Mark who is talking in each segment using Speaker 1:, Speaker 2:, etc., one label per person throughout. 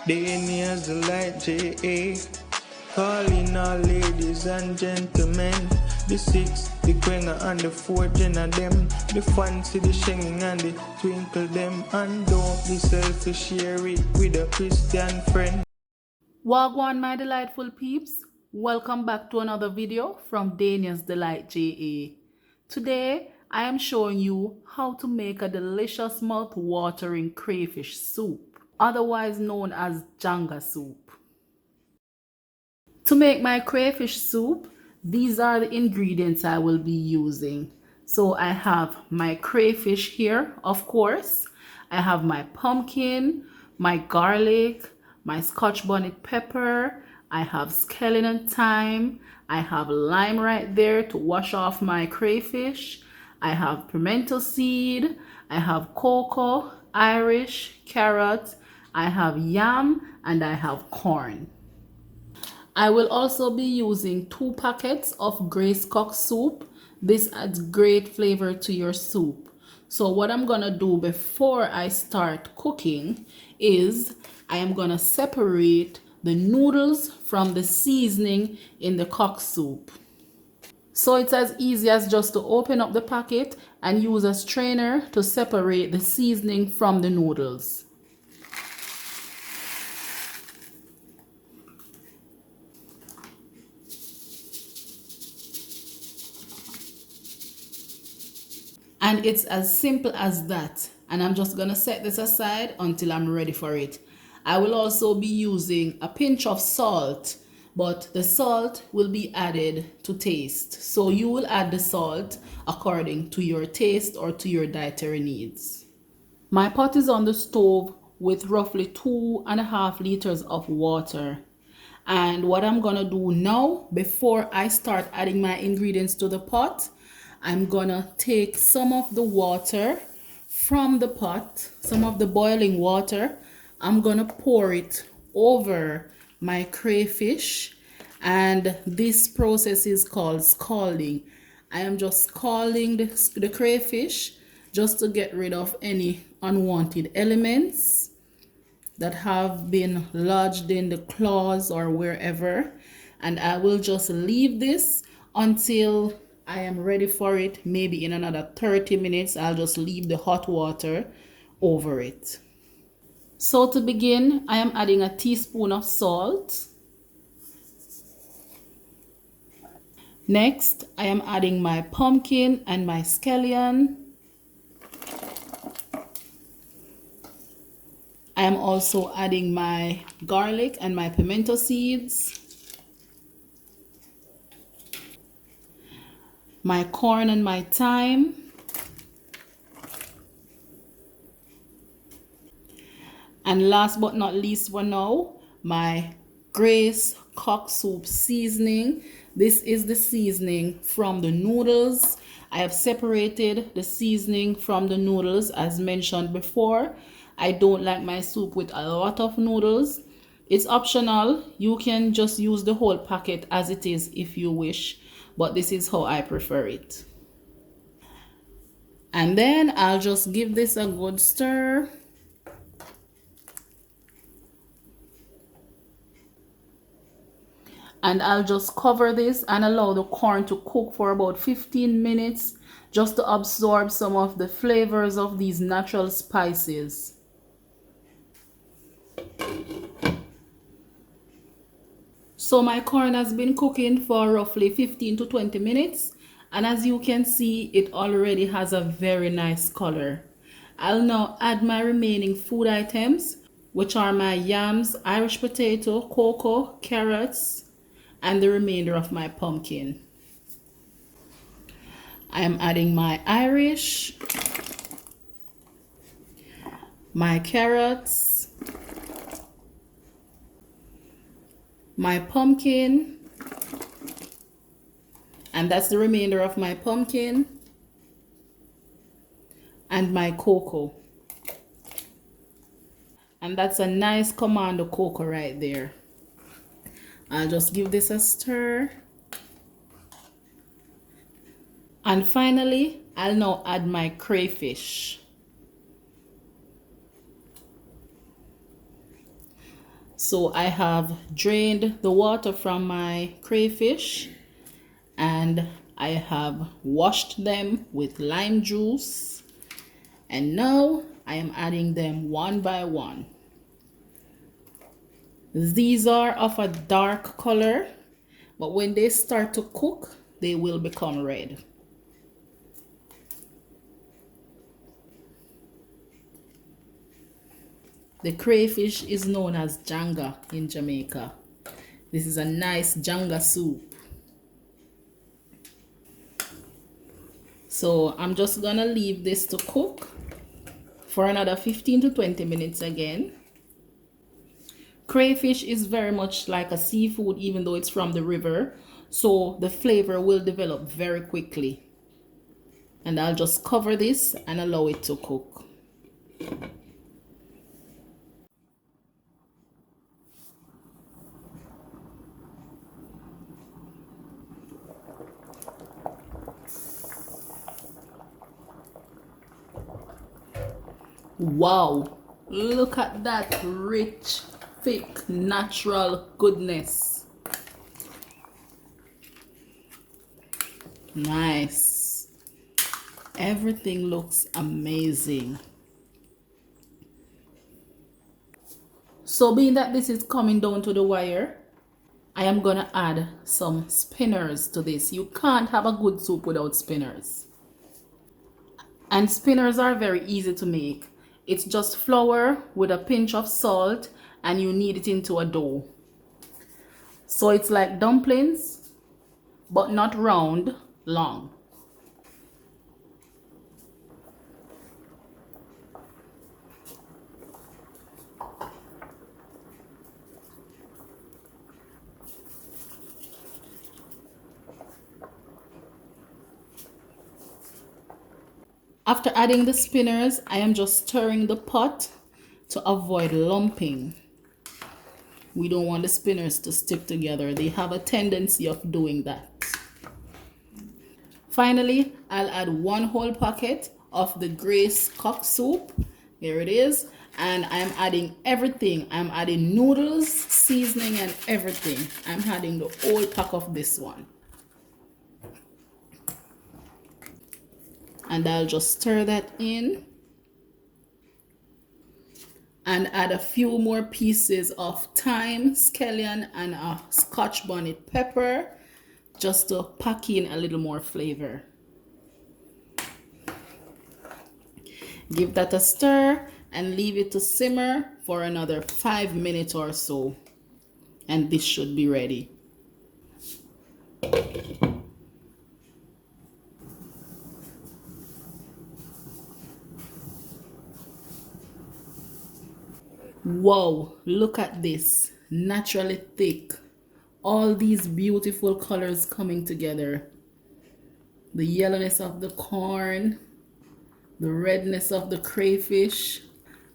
Speaker 1: Daniels the light J.A. Calling all ladies and gentlemen. The six, the quenga and the four gen of them. The fancy, the shinging and the twinkle them. And don't be selfish, share it with a Christian friend.
Speaker 2: Wagwan, my delightful peeps. Welcome back to another video from Daniel's Delight JA. Today, I am showing you how to make a delicious mouth-watering crayfish soup, otherwise known as Janga soup. To make my crayfish soup, these are the ingredients I will be using. So I have my crayfish here, of course. I have my pumpkin, my garlic, my scotch bonnet pepper. I have scallion and thyme. I have lime right there to wash off my crayfish. I have pimento seed. I have cocoa, Irish, carrot. I have yam, and I have corn. I will also be using 2 packets of Grace Cock soup. This adds great flavor to your soup. So what I'm gonna do before I start cooking is I am gonna separate the noodles from the seasoning in the cock soup. So it's as easy as just to open up the packet and use a strainer to separate the seasoning from the noodles. And it's as simple as that. And I'm just gonna set this aside until I'm ready for it. I will also be using a pinch of salt, but the salt will be added to taste. So you will add the salt according to your taste or to your dietary needs. My pot is on the stove with roughly 2.5 liters of water. And what I'm gonna do now, before I start adding my ingredients to the pot, I'm gonna take some of the water from the pot, some of the boiling water. I'm gonna pour it over my crayfish, and this process is called scalding. I am just scalding the crayfish just to get rid of any unwanted elements that have been lodged in the claws or wherever. And I will just leave this until I am ready for it. Maybe in another 30 minutes, I'll just leave the hot water over it. So to begin, I am adding a teaspoon of salt. Next, I am adding my pumpkin and my scallion. I am also adding my garlic and my pimento seeds, my corn and my thyme, and last but not least for now, my Grace Cock Soup seasoning. This is the seasoning from the noodles. I have separated the seasoning from the noodles as mentioned before. I don't like my soup with a lot of noodles. It's optional. You can just use the whole packet as it is if you wish, but this is how I prefer it. And then I'll just give this a good stir. And I'll just cover this and allow the corn to cook for about 15 minutes just to absorb some of the flavors of these natural spices. So my corn has been cooking for roughly 15 to 20 minutes, and as you can see, it already has a very nice color. I'll now add my remaining food items, which are my yams, Irish potato, cocoa, carrots, and the remainder of my pumpkin. I am adding my Irish, my carrots, my pumpkin, and that's the remainder of my pumpkin, and my cocoa. And that's a nice commando cocoa right there. I'll just give this a stir. And finally, I'll now add my crayfish. So I have drained the water from my crayfish and I have washed them with lime juice, and now I am adding them one by one. These are of a dark color, but when they start to cook, they will become red. The crayfish is known as Janga in Jamaica. This is a nice Janga soup. So I'm just gonna leave this to cook for another 15 to 20 minutes again. Crayfish is very much like a seafood, even though it's from the river, so the flavor will develop very quickly. And I'll just cover this and allow it to cook. Wow, look at that rich, thick, natural goodness. Nice. Everything looks amazing. So being that this is coming down to the wire, I am gonna add some spinners to this. You can't have a good soup without spinners. And spinners are very easy to make. It's just flour with a pinch of salt and you knead it into a dough. So it's like dumplings, but not round, long. After adding the spinners, I am just stirring the pot to avoid lumping. We don't want the spinners to stick together. They have a tendency of doing that. Finally, I'll add one whole packet of the Grace cock soup. Here it is. And I'm adding everything. I'm adding noodles, seasoning, and everything. I'm adding the whole pack of this one. And I'll just stir that in and add a few more pieces of thyme, scallion, and a Scotch bonnet pepper just to pack in a little more flavor. Give that a stir and leave it to simmer for another 5 minutes or so, and this should be ready. Wow, look at this, naturally thick. All these beautiful colors coming together. The yellowness of the corn, the redness of the crayfish.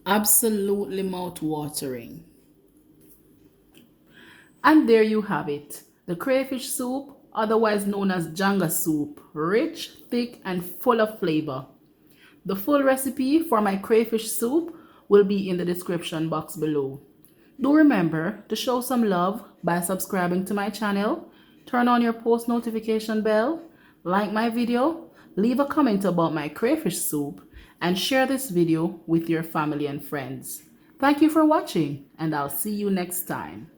Speaker 2: Absolutely mouth-watering. And there you have it, the crayfish soup, otherwise known as Janga soup. Rich, thick, and full of flavor. The full recipe for my crayfish soup will be in the description box below. Do remember to show some love by subscribing to my channel, turn on your post notification bell, like my video, leave a comment about my crayfish soup, and share this video with your family and friends. Thank you for watching, and I'll see you next time.